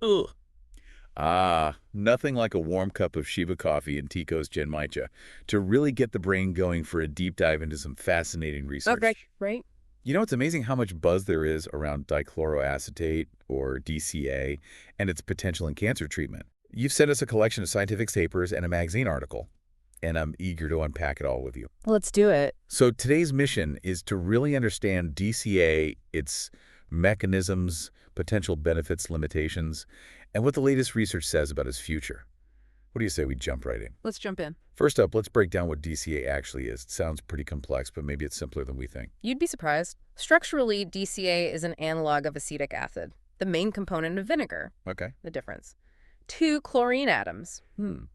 Ugh. Ah, nothing like a warm cup of Shiba coffee and Tico's Genmaicha to really get the brain going for a deep dive into some fascinating Okay, research. right? It's amazing how much buzz there is around dichloroacetate, or DCA, and its potential in cancer treatment. You've sent us a collection of scientific papers and a magazine article, and I'm eager to unpack it all with you. Let's do it. So today's mission is to really understand DCA, its mechanisms, potential benefits, limitations, and what the latest research says about its future. What do you say we jump right in? Let's jump in. First up, let's break down what DCA actually is. It sounds pretty complex, but maybe it's simpler than we think. You'd be surprised. Structurally, DCA is an analog of acetic acid, the main component of vinegar. Okay. The difference. Two chlorine atoms,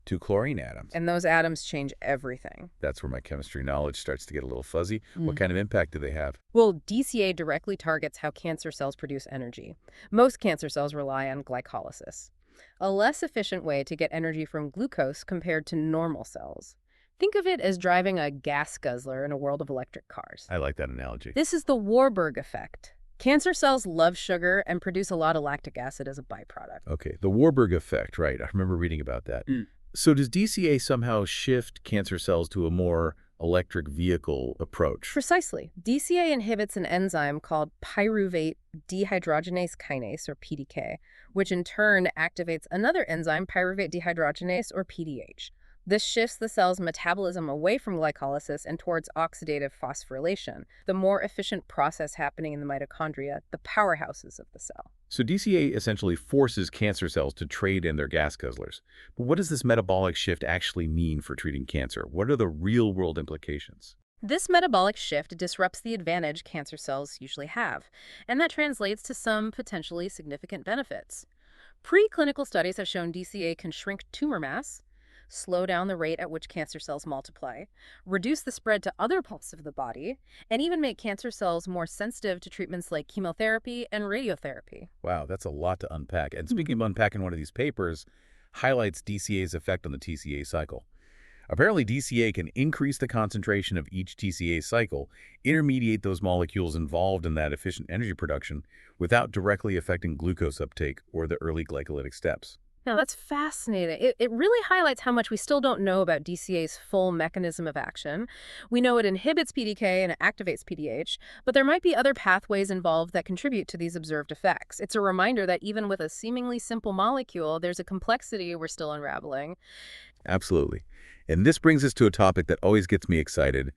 Two chlorine atoms. and those atoms change everything. That's where my chemistry knowledge starts to get a little fuzzy. What kind of impact do they have? Well, DCA directly targets how cancer cells produce energy. Most cancer cells rely on glycolysis, a less efficient way to get energy from glucose compared to normal cells. Think of it as driving a gas guzzler in a world of electric cars. I like that analogy. This is the Warburg effect. Cancer cells love sugar and produce a lot of lactic acid as a byproduct. Okay, the Warburg effect, right. I remember reading about that. So does DCA somehow shift cancer cells to a more electric vehicle approach? Precisely. DCA inhibits an enzyme called pyruvate dehydrogenase kinase, or PDK, which in turn activates another enzyme, pyruvate dehydrogenase, or PDH. This shifts the cell's metabolism away from glycolysis and towards oxidative phosphorylation, the more efficient process happening in the mitochondria, the powerhouses of the cell. So DCA essentially forces cancer cells to trade in their gas guzzlers. But what does this metabolic shift actually mean for treating cancer? What are the real-world implications? This metabolic shift disrupts the advantage cancer cells usually have, and that translates to some potentially significant benefits. Preclinical studies have shown DCA can shrink tumor mass, slow down the rate at which cancer cells multiply, reduce the spread to other parts of the body, and even make cancer cells more sensitive to treatments like chemotherapy and radiotherapy. Wow, that's a lot to unpack. And speaking of unpacking, one of these papers highlights DCA's effect on the TCA cycle. Apparently, DCA can increase the concentration of each TCA cycle, intermediate those molecules involved in that efficient energy production without directly affecting glucose uptake or the early glycolytic steps. Now, that's fascinating. It really highlights how much we still don't know about DCA's full mechanism of action. We know it inhibits PDK and it activates PDH, but there might be other pathways involved that contribute to these observed effects. It's a reminder that even with a seemingly simple molecule, there's a complexity we're still unraveling. Absolutely. And this brings us to a topic that always gets me excited: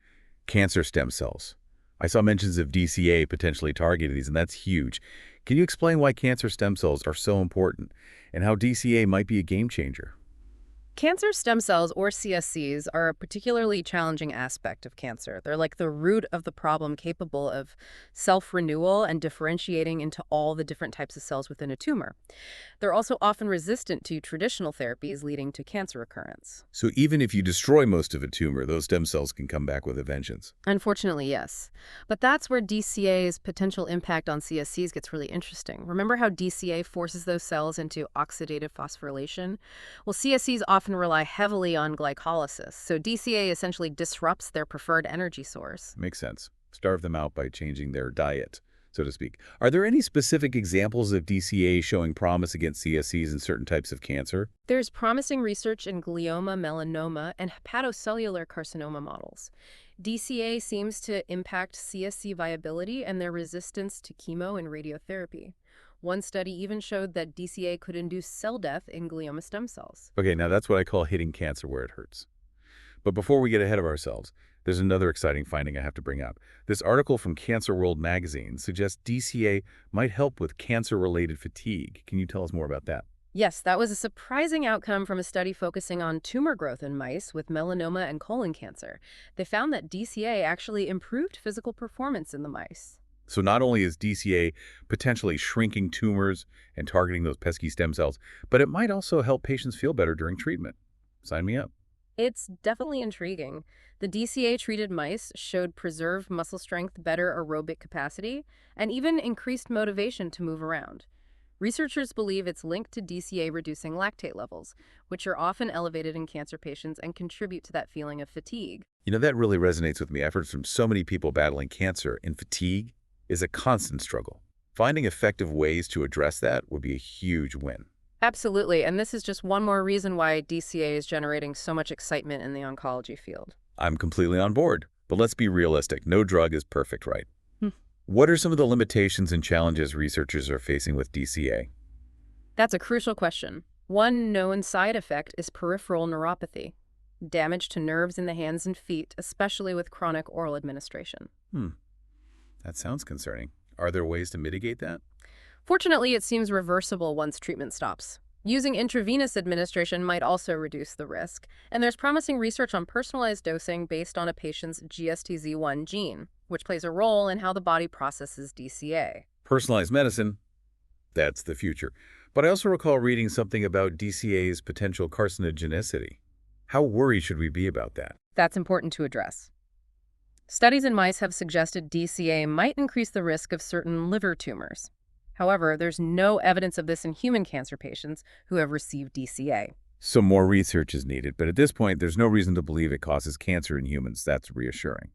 cancer stem cells. I saw mentions of DCA potentially targeting these, and that's huge. Can you explain why cancer stem cells are so important and how DCA might be a game changer? Cancer stem cells, or CSCs, are a particularly challenging aspect of cancer. They're like the root of the problem, capable of self-renewal and differentiating into all the different types of cells within a tumor. They're also often resistant to traditional therapies, leading to cancer recurrence. So even if you destroy most of a tumor, those stem cells can come back with a vengeance. Unfortunately, yes. But that's where DCA's potential impact on CSCs gets really interesting. Remember how DCA forces those cells into oxidative phosphorylation? Well, CSCs often rely heavily on glycolysis, so DCA essentially disrupts their preferred energy source. Makes sense. Starve them out by changing their diet, so to speak. Are there any specific examples of DCA showing promise against CSCs in certain types of cancer? There's promising research in glioma, melanoma, and hepatocellular carcinoma models. DCA seems to impact CSC viability and their resistance to chemo and radiotherapy. One study even showed that DCA could induce cell death in glioma stem cells. Okay, now that's what I call hitting cancer where it hurts. But before we get ahead of ourselves, there's another exciting finding I have to bring up. This article from Cancer World magazine suggests DCA might help with cancer-related fatigue. Can you tell us more about that? Yes, that was a surprising outcome from a study focusing on tumor growth in mice with melanoma and colon cancer. They found that DCA actually improved physical performance in the mice. So not only is DCA potentially shrinking tumors and targeting those pesky stem cells, but it might also help patients feel better during treatment. Sign me up. It's definitely intriguing. The DCA-treated mice showed preserved muscle strength, better aerobic capacity, and even increased motivation to move around. Researchers believe it's linked to DCA reducing lactate levels, which are often elevated in cancer patients and contribute to that feeling of fatigue. That really resonates with me. I've heard from so many people battling cancer, and fatigue is a constant struggle. Finding effective ways to address that would be a huge win. Absolutely, and this is just one more reason why DCA is generating so much excitement in the oncology field. I'm completely on board. But let's be realistic. No drug is perfect, right? What are some of the limitations and challenges researchers are facing with DCA? That's a crucial question. One known side effect is peripheral neuropathy, damage to nerves in the hands and feet, especially with chronic oral administration. Hmm, that sounds concerning. Are there ways to mitigate that? Fortunately, it seems reversible once treatment stops. Using intravenous administration might also reduce the risk, and there's promising research on personalized dosing based on a patient's GSTZ1 gene, which plays a role in how the body processes DCA. Personalized medicine, that's the future. But I also recall reading something about DCA's potential carcinogenicity. How worried should we be about that? That's important to address. Studies in mice have suggested DCA might increase the risk of certain liver tumors. However, there's no evidence of this in human cancer patients who have received DCA. So more research is needed, but at this point, there's no reason to believe it causes cancer in humans. That's reassuring.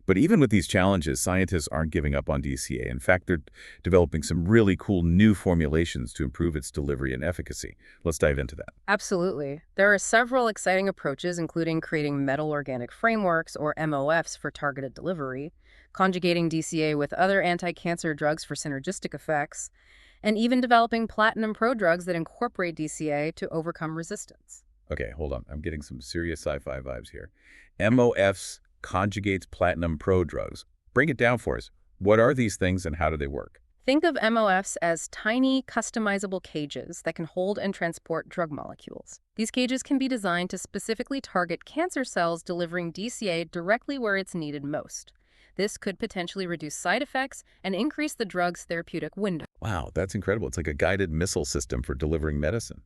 But even with these challenges, scientists aren't giving up on DCA. In fact, they're developing some really cool new formulations to improve its delivery and efficacy. Let's dive into that. Absolutely. There are several exciting approaches, including creating metal organic frameworks, or MOFs, for targeted delivery, conjugating DCA with other anti-cancer drugs for synergistic effects, and even developing platinum prodrugs that incorporate DCA to overcome resistance. Okay, hold on. I'm getting some serious sci-fi vibes here. MOFs conjugates platinum prodrugs. Break it down for us. What are these things and how do they work? Think of MOFs as tiny, customizable cages that can hold and transport drug molecules. These cages can be designed to specifically target cancer cells, delivering DCA directly where it's needed most. This could potentially reduce side effects and increase the drug's therapeutic window. Wow, that's incredible. It's like a guided missile system for delivering medicine.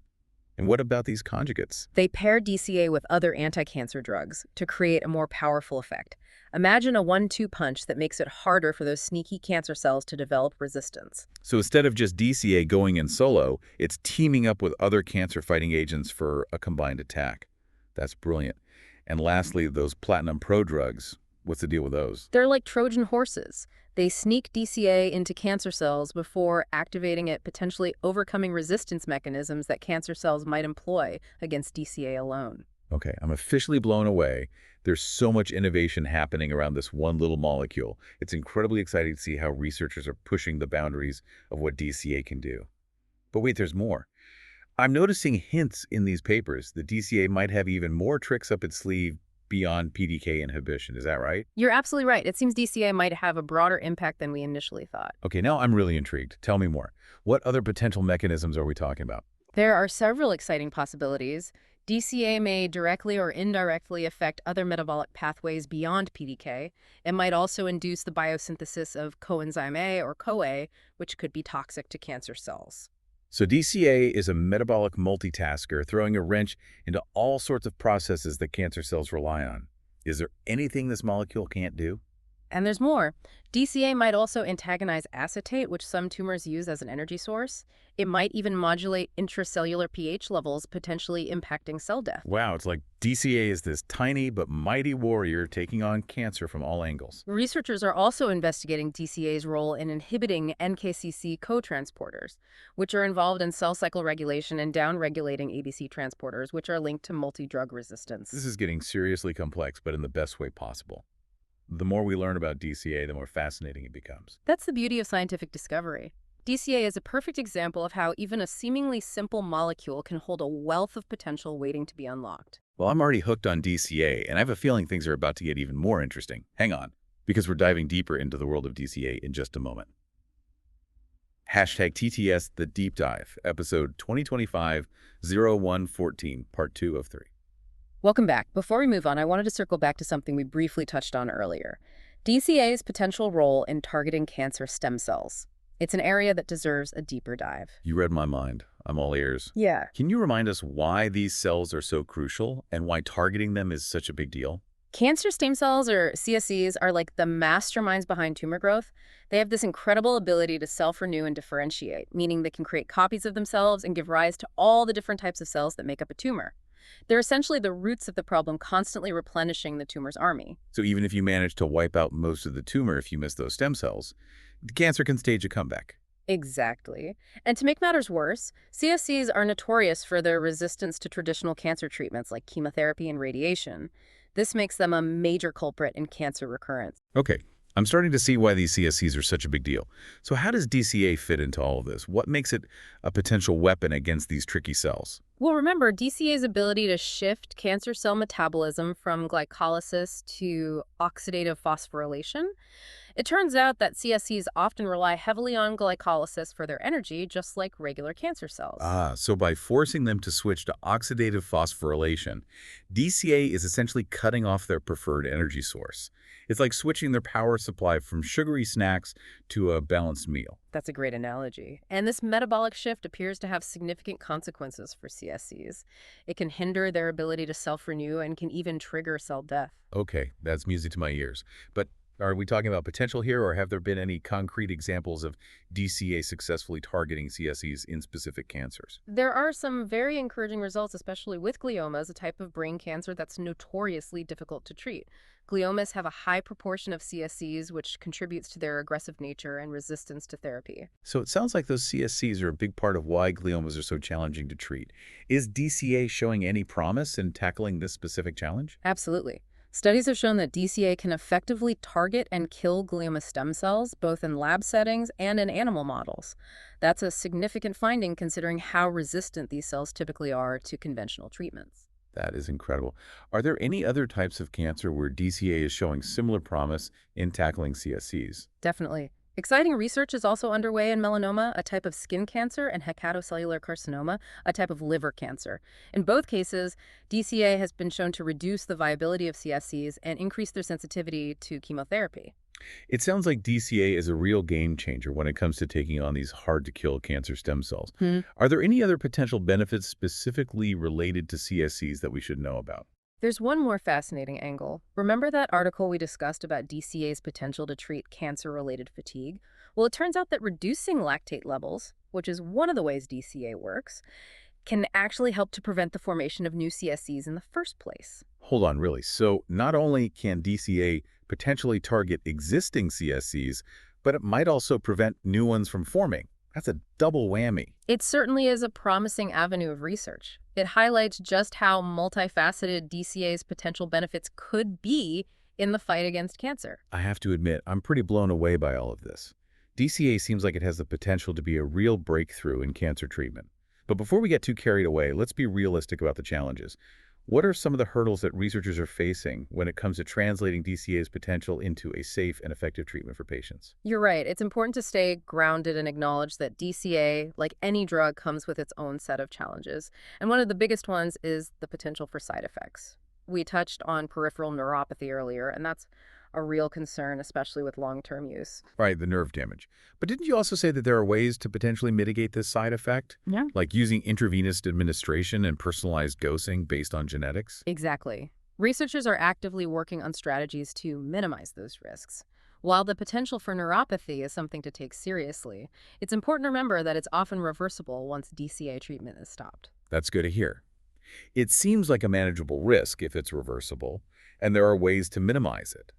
And what about these conjugates? They pair DCA with other anti-cancer drugs to create a more powerful effect. Imagine a 1-2 punch that makes it harder for those sneaky cancer cells to develop resistance. So instead of just DCA going in solo, it's teaming up with other cancer-fighting agents for a combined attack. That's brilliant. And lastly, those platinum prodrugs. What's the deal with those? They're like Trojan horses. They sneak DCA into cancer cells before activating it, potentially overcoming resistance mechanisms that cancer cells might employ against DCA alone. Okay, I'm officially blown away. There's so much innovation happening around this one little molecule. It's incredibly exciting to see how researchers are pushing the boundaries of what DCA can do. But wait, there's more. I'm noticing hints in these papers that DCA might have even more tricks up its sleeve beyond PDK inhibition. Is that right? You're absolutely right. It seems DCA might have a broader impact than we initially thought. Okay, now I'm really intrigued. Tell me more. What other potential mechanisms are we talking about? There are several exciting possibilities. DCA may directly or indirectly affect other metabolic pathways beyond PDK. It might also induce the biosynthesis of coenzyme A or CoA, which could be toxic to cancer cells. So DCA is a metabolic multitasker, throwing a wrench into all sorts of processes that cancer cells rely on. Is there anything this molecule can't do? And there's more. DCA might also antagonize acetate, which some tumors use as an energy source. It might even modulate intracellular pH levels, potentially impacting cell death. Wow, it's like DCA is this tiny but mighty warrior taking on cancer from all angles. Researchers are also investigating DCA's role in inhibiting NKCC cotransporters, which are involved in cell cycle regulation and downregulating ABC transporters, which are linked to multi-drug resistance. This is getting seriously complex, but in the best way possible. The more we learn about DCA, the more fascinating it becomes. That's the beauty of scientific discovery. DCA is a perfect example of how even a seemingly simple molecule can hold a wealth of potential waiting to be unlocked. Well, I'm already hooked on DCA, and I have a feeling things are about to get even more interesting. Hang on, because we're diving deeper into the world of DCA in just a moment. Hashtag TTS The Deep Dive, episode 2025-0114, part 2 of 3. Welcome back. Before we move on, I wanted to circle back to something we briefly touched on earlier. DCA's potential role in targeting cancer stem cells. It's an area that deserves a deeper dive. You read my mind. I'm all ears. Yeah. Can you remind us why these cells are so crucial and why targeting them is such a big deal? Cancer stem cells, or CSCs, are like the masterminds behind tumor growth. They have this incredible ability to self-renew and differentiate, meaning they can create copies of themselves and give rise to all the different types of cells that make up a tumor. They're essentially the roots of the problem, constantly replenishing the tumor's army. So even if you manage to wipe out most of the tumor if you miss those stem cells, the cancer can stage a comeback. Exactly. And to make matters worse, CSCs are notorious for their resistance to traditional cancer treatments like chemotherapy and radiation. This makes them a major culprit in cancer recurrence. Okay, I'm starting to see why these CSCs are such a big deal. So how does DCA fit into all of this? What makes it a potential weapon against these tricky cells? Well, remember, DCA's ability to shift cancer cell metabolism from glycolysis to oxidative phosphorylation. It turns out that CSCs often rely heavily on glycolysis for their energy, just like regular cancer cells. Ah, so by forcing them to switch to oxidative phosphorylation, DCA is essentially cutting off their preferred energy source. It's like switching their power supply from sugary snacks to a balanced meal. That's a great analogy. And this metabolic shift appears to have significant consequences for CSCs. It can hinder their ability to self-renew and can even trigger cell death. Okay, that's music to my ears. But are we talking about potential here, or have there been any concrete examples of DCA successfully targeting CSCs in specific cancers? There are some very encouraging results, especially with gliomas, a type of brain cancer that's notoriously difficult to treat. Gliomas have a high proportion of CSCs, which contributes to their aggressive nature and resistance to therapy. So it sounds like those CSCs are a big part of why gliomas are so challenging to treat. Is DCA showing any promise in tackling this specific challenge? Absolutely. Studies have shown that DCA can effectively target and kill glioma stem cells, both in lab settings and in animal models. That's a significant finding considering how resistant these cells typically are to conventional treatments. That is incredible. Are there any other types of cancer where DCA is showing similar promise in tackling CSCs? Definitely. Exciting research is also underway in melanoma, a type of skin cancer, and hepatocellular carcinoma, a type of liver cancer. In both cases, DCA has been shown to reduce the viability of CSCs and increase their sensitivity to chemotherapy. It sounds like DCA is a real game changer when it comes to taking on these hard-to-kill cancer stem cells. Are there any other potential benefits specifically related to CSCs that we should know about? There's one more fascinating angle. Remember that article we discussed about DCA's potential to treat cancer-related fatigue? Well, it turns out that reducing lactate levels, which is one of the ways DCA works, can actually help to prevent the formation of new CSCs in the first place. Hold on, really. So not only can DCA potentially target existing CSCs, but it might also prevent new ones from forming. That's a double whammy. It certainly is a promising avenue of research. It highlights just how multifaceted DCA's potential benefits could be in the fight against cancer. I have to admit, I'm pretty blown away by all of this. DCA seems like it has the potential to be a real breakthrough in cancer treatment. But before we get too carried away, let's be realistic about the challenges. What are some of the hurdles that researchers are facing when it comes to translating DCA's potential into a safe and effective treatment for patients? You're right. It's important to stay grounded and acknowledge that DCA, like any drug, comes with its own set of challenges. And one of the biggest ones is the potential for side effects. We touched on peripheral neuropathy earlier, and that's a real concern, especially with long-term use. Right, the nerve damage. But didn't you also say that there are ways to potentially mitigate this side effect? Yeah. Like using intravenous administration and personalized dosing based on genetics? Exactly. Researchers are actively working on strategies to minimize those risks. While the potential for neuropathy is something to take seriously, it's important to remember that it's often reversible once DCA treatment is stopped. That's good to hear. It seems like a manageable risk if it's reversible, and there are ways to minimize it.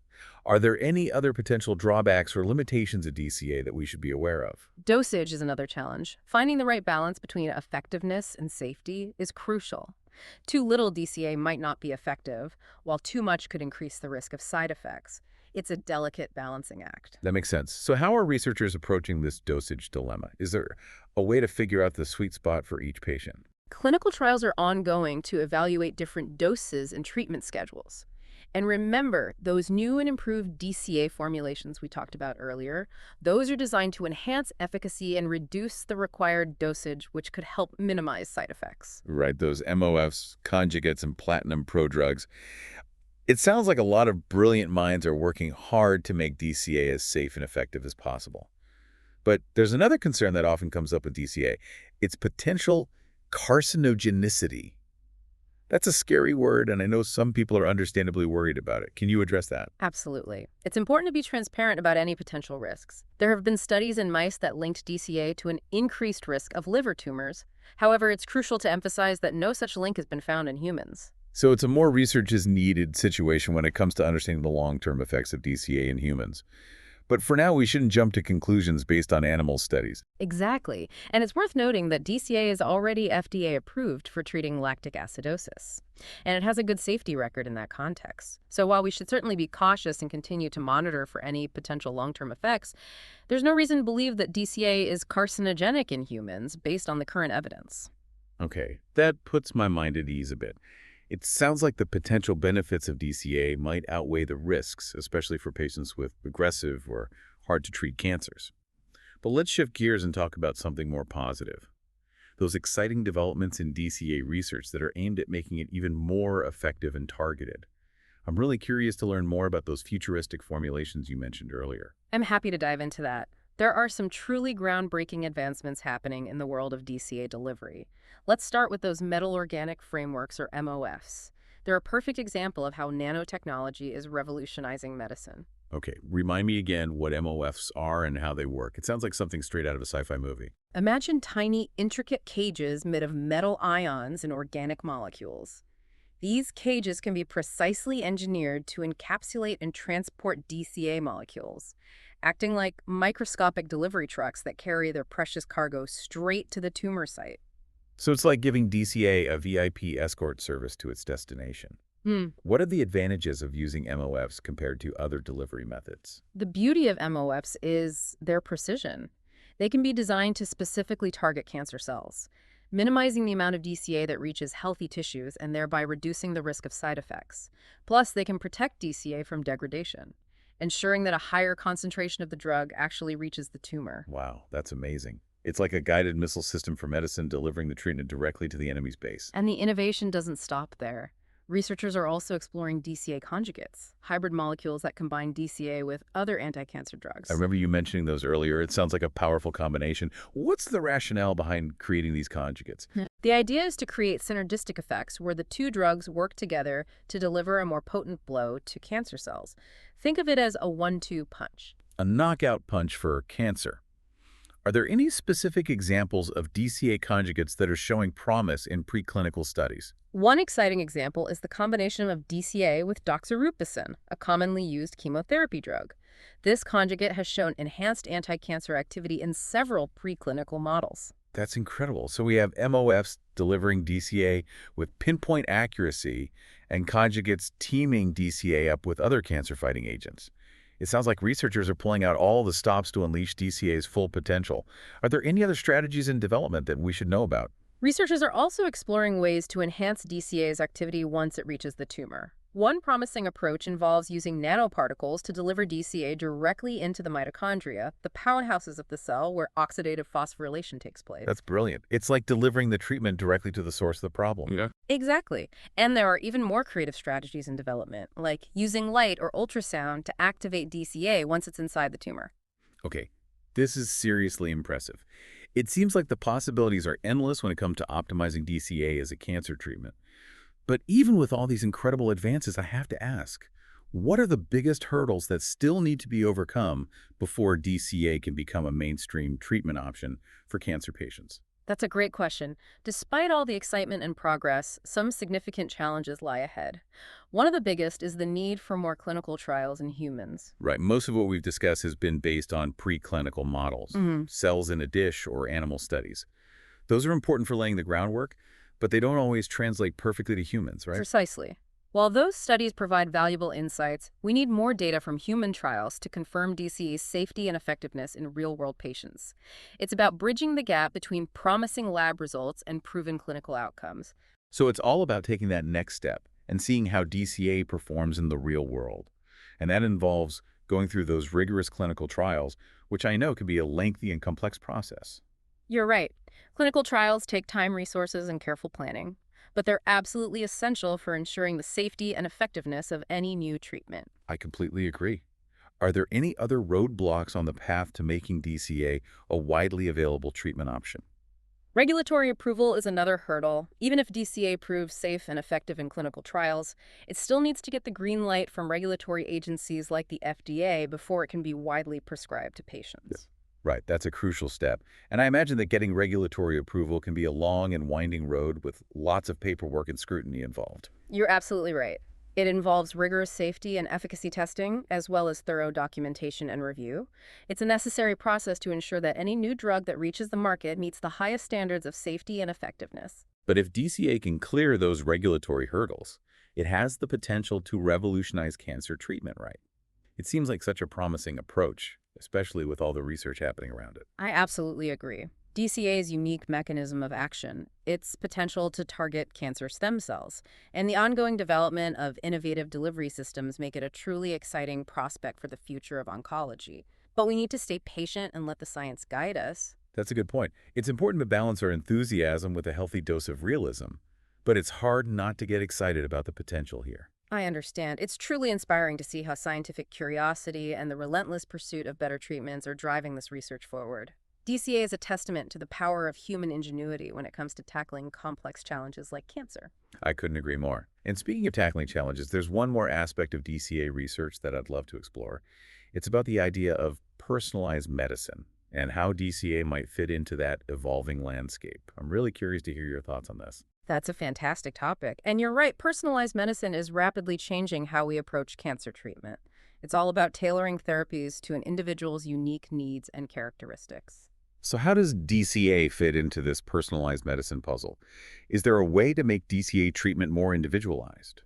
Are there any other potential drawbacks or limitations of DCA that we should be aware of? Dosage is another challenge. Finding the right balance between effectiveness and safety is crucial. Too little DCA might not be effective, while too much could increase the risk of side effects. It's a delicate balancing act. That makes sense. So how are researchers approaching this dosage dilemma? Is there a way to figure out the sweet spot for each patient? Clinical trials are ongoing to evaluate different doses and treatment schedules. And remember, those new and improved DCA formulations we talked about earlier, those are designed to enhance efficacy and reduce the required dosage, which could help minimize side effects. Right, those MOFs, conjugates, and platinum prodrugs. It sounds like a lot of brilliant minds are working hard to make DCA as safe and effective as possible. But there's another concern that often comes up with DCA. Its potential carcinogenicity. That's a scary word, and I know some people are understandably worried about it. Can you address that? Absolutely. It's important to be transparent about any potential risks. There have been studies in mice that linked DCA to an increased risk of liver tumors. However, it's crucial to emphasize that no such link has been found in humans. So it's a more research is needed situation when it comes to understanding the long-term effects of DCA in humans. But for now, we shouldn't jump to conclusions based on animal studies. Exactly. And it's worth noting that DCA is already FDA approved for treating lactic acidosis. And it has a good safety record in that context. So while we should certainly be cautious and continue to monitor for any potential long-term effects, there's no reason to believe that DCA is carcinogenic in humans based on the current evidence. Okay, that puts my mind at ease a bit. It sounds like the potential benefits of DCA might outweigh the risks, especially for patients with aggressive or hard-to-treat cancers. But let's shift gears and talk about something more positive. Those exciting developments in DCA research that are aimed at making it even more effective and targeted. I'm really curious to learn more about those futuristic formulations you mentioned earlier. I'm happy to dive into that. There are some truly groundbreaking advancements happening in the world of DCA delivery. Let's start with those metal organic frameworks, or MOFs. They're a perfect example of how nanotechnology is revolutionizing medicine. Okay, remind me again what MOFs are and how they work. It sounds like something straight out of a sci-fi movie. Imagine tiny, intricate cages made of metal ions and organic molecules. These cages can be precisely engineered to encapsulate and transport DCA molecules, acting like microscopic delivery trucks that carry their precious cargo straight to the tumor site. So it's like giving DCA a VIP escort service to its destination. Hmm. What are the advantages of using MOFs compared to other delivery methods? The beauty of MOFs is their precision. They can be designed to specifically target cancer cells, minimizing the amount of DCA that reaches healthy tissues and thereby reducing the risk of side effects. Plus, they can protect DCA from degradation, ensuring that a higher concentration of the drug actually reaches the tumor. Wow, that's amazing. It's like a guided missile system for medicine delivering the treatment directly to the enemy's base. And the innovation doesn't stop there. Researchers are also exploring DCA conjugates, hybrid molecules that combine DCA with other anti-cancer drugs. I remember you mentioning those earlier. It sounds like a powerful combination. What's the rationale behind creating these conjugates? The idea is to create synergistic effects where the two drugs work together to deliver a more potent blow to cancer cells. Think of it as a 1-2 punch. A knockout punch for cancer. Are there any specific examples of DCA conjugates that are showing promise in preclinical studies? One exciting example is the combination of DCA with doxorubicin, a commonly used chemotherapy drug. This conjugate has shown enhanced anti-cancer activity in several preclinical models. That's incredible. So we have MOFs delivering DCA with pinpoint accuracy and conjugates teaming DCA up with other cancer-fighting agents. It sounds like researchers are pulling out all the stops to unleash DCA's full potential. Are there any other strategies in development that we should know about? Researchers are also exploring ways to enhance DCA's activity once it reaches the tumor. One promising approach involves using nanoparticles to deliver DCA directly into the mitochondria, the powerhouses of the cell where oxidative phosphorylation takes place. That's brilliant. It's like delivering the treatment directly to the source of the problem. Yeah. Exactly. And there are even more creative strategies in development, like using light or ultrasound to activate DCA once it's inside the tumor. Okay, this is seriously impressive. It seems like the possibilities are endless when it comes to optimizing DCA as a cancer treatment. But even with all these incredible advances, I have to ask, what are the biggest hurdles that still need to be overcome before DCA can become a mainstream treatment option for cancer patients? That's a great question. Despite all the excitement and progress, some significant challenges lie ahead. One of the biggest is the need for more clinical trials in humans. Right. Most of what we've discussed has been based on preclinical models, cells in a dish or animal studies. Those are important for laying the groundwork, but they don't always translate perfectly to humans, right? Precisely. While those studies provide valuable insights, we need more data from human trials to confirm DCA's safety and effectiveness in real-world patients. It's about bridging the gap between promising lab results and proven clinical outcomes. So it's all about taking that next step and seeing how DCA performs in the real world. And that involves going through those rigorous clinical trials, which I know can be a lengthy and complex process. You're right. Clinical trials take time, resources, and careful planning, but they're absolutely essential for ensuring the safety and effectiveness of any new treatment. I completely agree. Are there any other roadblocks on the path to making DCA a widely available treatment option? Regulatory approval is another hurdle. Even if DCA proves safe and effective in clinical trials, it still needs to get the green light from regulatory agencies like the FDA before it can be widely prescribed to patients. Right, that's a crucial step. And I imagine that getting regulatory approval can be a long and winding road with lots of paperwork and scrutiny involved. You're absolutely right. It involves rigorous safety and efficacy testing, as well as thorough documentation and review. It's a necessary process to ensure that any new drug that reaches the market meets the highest standards of safety and effectiveness. But if DCA can clear those regulatory hurdles, it has the potential to revolutionize cancer treatment, right? It seems like such a promising approach, especially with all the research happening around it. I absolutely agree. DCA's unique mechanism of action, its potential to target cancer stem cells, and the ongoing development of innovative delivery systems make it a truly exciting prospect for the future of oncology. But we need to stay patient and let the science guide us. That's a good point. It's important to balance our enthusiasm with a healthy dose of realism, but it's hard not to get excited about the potential here. I understand. It's truly inspiring to see how scientific curiosity and the relentless pursuit of better treatments are driving this research forward. DCA is a testament to the power of human ingenuity when it comes to tackling complex challenges like cancer. I couldn't agree more. And speaking of tackling challenges, there's one more aspect of DCA research that I'd love to explore. It's about the idea of personalized medicine and how DCA might fit into that evolving landscape. I'm really curious to hear your thoughts on this. That's a fantastic topic. And you're right, personalized medicine is rapidly changing how we approach cancer treatment. It's all about tailoring therapies to an individual's unique needs and characteristics. So how does DCA fit into this personalized medicine puzzle? Is there a way to make DCA treatment more individualized?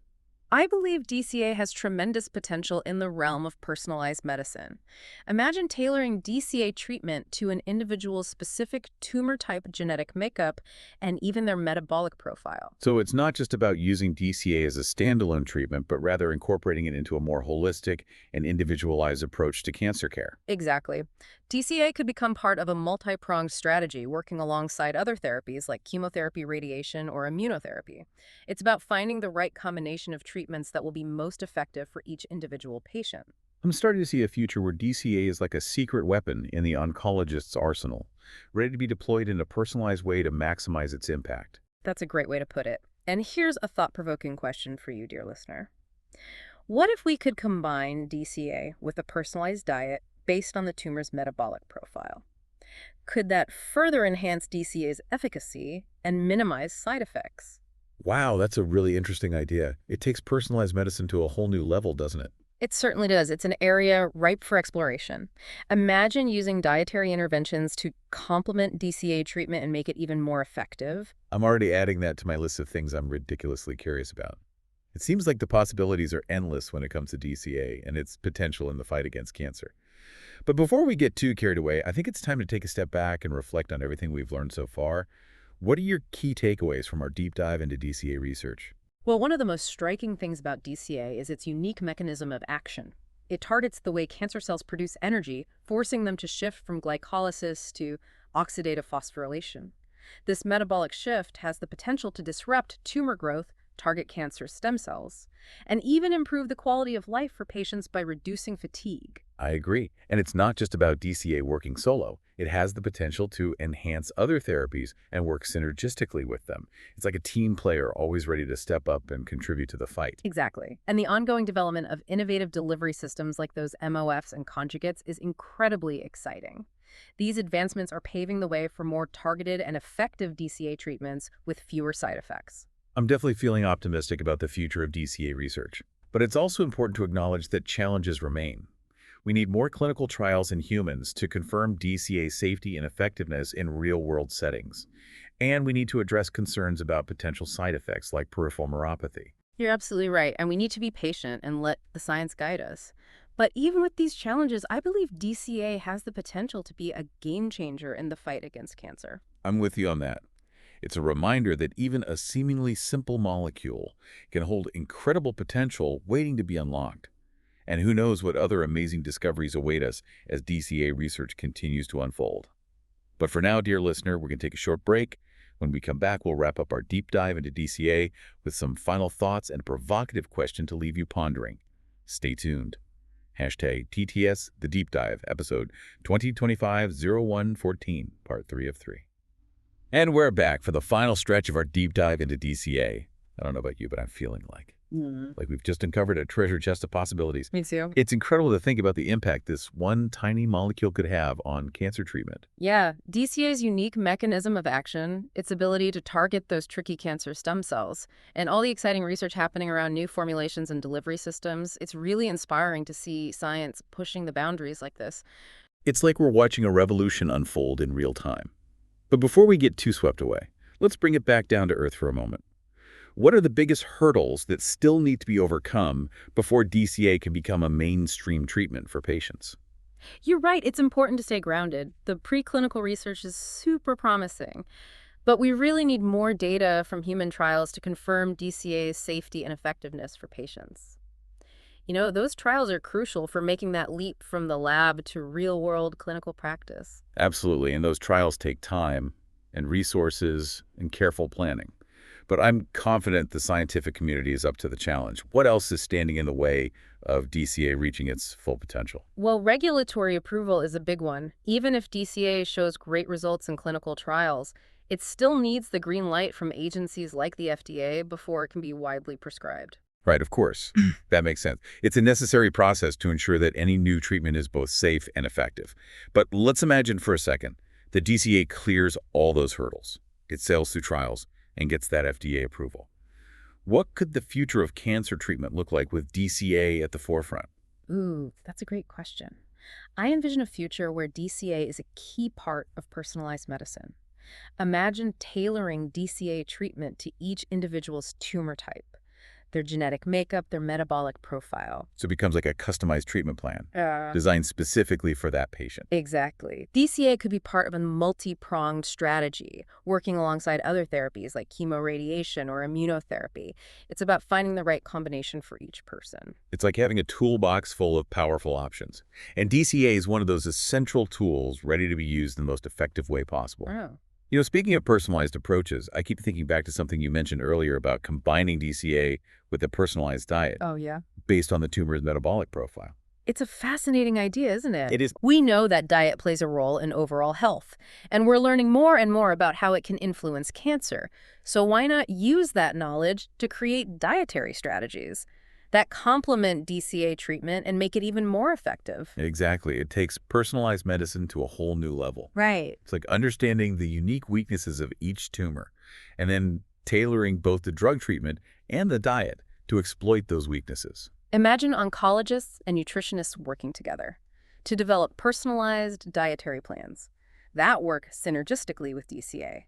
I believe DCA has tremendous potential in the realm of personalized medicine. Imagine tailoring DCA treatment to an individual's specific tumor type, genetic makeup, and even their metabolic profile. So it's not just about using DCA as a standalone treatment, but rather incorporating it into a more holistic and individualized approach to cancer care. Exactly. DCA could become part of a multi-pronged strategy working alongside other therapies like chemotherapy, radiation, or immunotherapy. It's about finding the right combination of treatments that will be most effective for each individual patient. I'm starting to see a future where DCA is like a secret weapon in the oncologist's arsenal, ready to be deployed in a personalized way to maximize its impact. That's a great way to put it. And here's a thought-provoking question for you, dear listener. What if we could combine DCA with a personalized diet based on the tumor's metabolic profile? Could that further enhance DCA's efficacy and minimize side effects? Wow, that's a really interesting idea. It takes personalized medicine to a whole new level, doesn't it? It certainly does. It's an area ripe for exploration. Imagine using dietary interventions to complement DCA treatment and make it even more effective. I'm already adding that to my list of things I'm ridiculously curious about. It seems like the possibilities are endless when it comes to DCA and its potential in the fight against cancer. But before we get too carried away, I think it's time to take a step back and reflect on everything we've learned so far. What are your key takeaways from our deep dive into DCA research? Well, one of the most striking things about DCA is its unique mechanism of action. It targets the way cancer cells produce energy, forcing them to shift from glycolysis to oxidative phosphorylation. This metabolic shift has the potential to disrupt tumor growth, target cancer stem cells, and even improve the quality of life for patients by reducing fatigue. I agree. And it's not just about DCA working solo. It has the potential to enhance other therapies and work synergistically with them. It's like a team player always ready to step up and contribute to the fight. Exactly. And the ongoing development of innovative delivery systems like those MOFs and conjugates is incredibly exciting. These advancements are paving the way for more targeted and effective DCA treatments with fewer side effects. I'm definitely feeling optimistic about the future of DCA research. But it's also important to acknowledge that challenges remain. We need more clinical trials in humans to confirm DCA safety and effectiveness in real-world settings. And we need to address concerns about potential side effects like peripheral neuropathy. You're absolutely right, and we need to be patient and let the science guide us. But even with these challenges, I believe DCA has the potential to be a game changer in the fight against cancer. I'm with you on that. It's a reminder that even a seemingly simple molecule can hold incredible potential waiting to be unlocked. And who knows what other amazing discoveries await us as DCA research continues to unfold. But for now, dear listener, we're going to take a short break. When we come back, we'll wrap up our deep dive into DCA with some final thoughts and a provocative question to leave you pondering. Stay tuned. Hashtag TTS The Deep Dive, episode 2025-01-14, part 3 of 3. And we're back for the final stretch of our deep dive into DCA. I don't know about you, but I'm feeling like Mm. Like we've just uncovered a treasure chest of possibilities. Me too. It's incredible to think about the impact this one tiny molecule could have on cancer treatment. Yeah, DCA's unique mechanism of action, its ability to target those tricky cancer stem cells, and all the exciting research happening around new formulations and delivery systems, it's really inspiring to see science pushing the boundaries like this. It's like we're watching a revolution unfold in real time. But before we get too swept away, let's bring it back down to earth for a moment. What are the biggest hurdles that still need to be overcome before DCA can become a mainstream treatment for patients? You're right, it's important to stay grounded. The preclinical research is super promising, but we really need more data from human trials to confirm DCA's safety and effectiveness for patients. Those trials are crucial for making that leap from the lab to real-world clinical practice. Absolutely, and those trials take time and resources and careful planning. But I'm confident the scientific community is up to the challenge. What else is standing in the way of DCA reaching its full potential? Well, regulatory approval is a big one. Even if DCA shows great results in clinical trials, it still needs the green light from agencies like the FDA before it can be widely prescribed. Right, of course. That makes sense. It's a necessary process to ensure that any new treatment is both safe and effective. But let's imagine for a second that DCA clears all those hurdles. It sails through trials and gets that FDA approval. What could the future of cancer treatment look like with DCA at the forefront? Ooh, that's a great question. I envision a future where DCA is a key part of personalized medicine. Imagine tailoring DCA treatment to each individual's tumor type, their genetic makeup, their metabolic profile. So it becomes like a customized treatment plan Uh, designed specifically for that patient. Exactly. DCA could be part of a multi-pronged strategy, working alongside other therapies like chemoradiation or immunotherapy. It's about finding the right combination for each person. It's like having a toolbox full of powerful options. And DCA is one of those essential tools ready to be used in the most effective way possible. Oh. Speaking of personalized approaches, I keep thinking back to something you mentioned earlier about combining DCA with a personalized diet Oh, yeah. based on the tumor's metabolic profile. It's a fascinating idea, isn't it? It is. We know that diet plays a role in overall health, and we're learning more and more about how it can influence cancer. So why not use that knowledge to create dietary strategies that complement DCA treatment and make it even more effective? Exactly. It takes personalized medicine to a whole new level. Right. It's like understanding the unique weaknesses of each tumor and then tailoring both the drug treatment and the diet to exploit those weaknesses. Imagine oncologists and nutritionists working together to develop personalized dietary plans that work synergistically with DCA,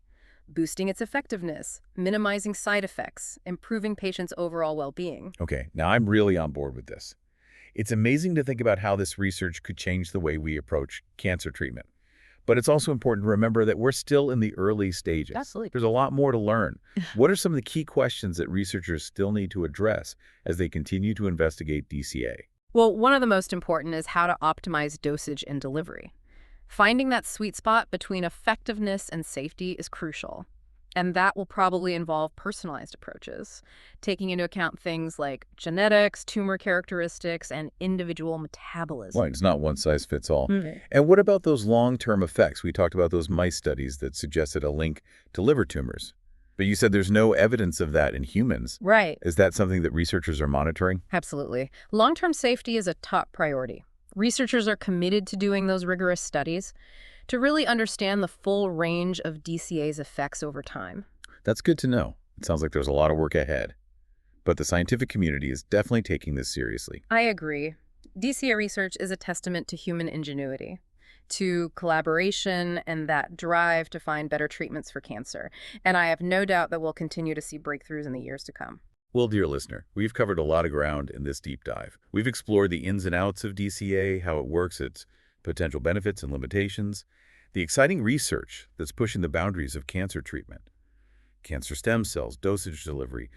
boosting its effectiveness, minimizing side effects, improving patients' overall well-being. Okay, now I'm really on board with this. It's amazing to think about how this research could change the way we approach cancer treatment. But it's also important to remember that we're still in the early stages. Absolutely. There's a lot more to learn. What are some of the key questions that researchers still need to address as they continue to investigate DCA? Well, one of the most important is how to optimize dosage and delivery. Finding that sweet spot between effectiveness and safety is crucial. And that will probably involve personalized approaches, taking into account things like genetics, tumor characteristics, and individual metabolism. Well, it's not one size fits all. Mhm. And what about those long-term effects? We talked about those mice studies that suggested a link to liver tumors. But you said there's no evidence of that in humans. Right. Is that something that researchers are monitoring? Absolutely. Long-term safety is a top priority. Researchers are committed to doing those rigorous studies to really understand the full range of DCA's effects over time. That's good to know. It sounds like there's a lot of work ahead. But the scientific community is definitely taking this seriously. I agree. DCA research is a testament to human ingenuity, to collaboration, and that drive to find better treatments for cancer. And I have no doubt that we'll continue to see breakthroughs in the years to come. Well, dear listener, we've covered a lot of ground in this deep dive. We've explored the ins and outs of DCA, how it works, its potential benefits and limitations, the exciting research that's pushing the boundaries of cancer treatment, cancer stem cells, dosage delivery,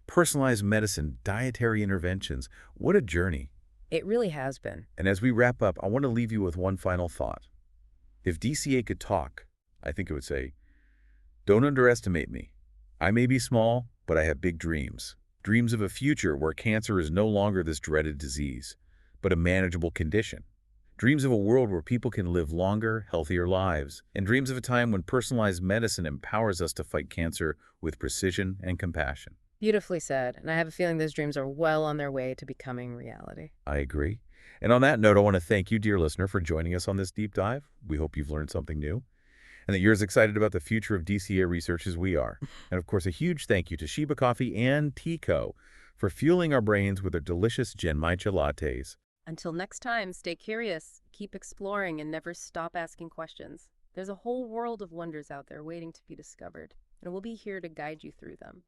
personalized medicine, dietary interventions. What a journey. It really has been. And as we wrap up, I want to leave you with one final thought. If DCA could talk, I think it would say, "Don't underestimate me. I may be small, but I have big dreams. Dreams of a future where cancer is no longer this dreaded disease, but a manageable condition. Dreams of a world where people can live longer, healthier lives, and dreams of a time when personalized medicine empowers us to fight cancer with precision and compassion." Beautifully said, and I have a feeling those dreams are well on their way to becoming reality. I agree. And on that note, I want to thank you, dear listener, for joining us on this deep dive. We hope you've learned something new and that you're as excited about the future of DCA research as we are. And of course, a huge thank you to Shiba Coffee and Tico for fueling our brains with their delicious Genmaicha lattes. Until next time, stay curious, keep exploring, and never stop asking questions. There's a whole world of wonders out there waiting to be discovered, and we'll be here to guide you through them.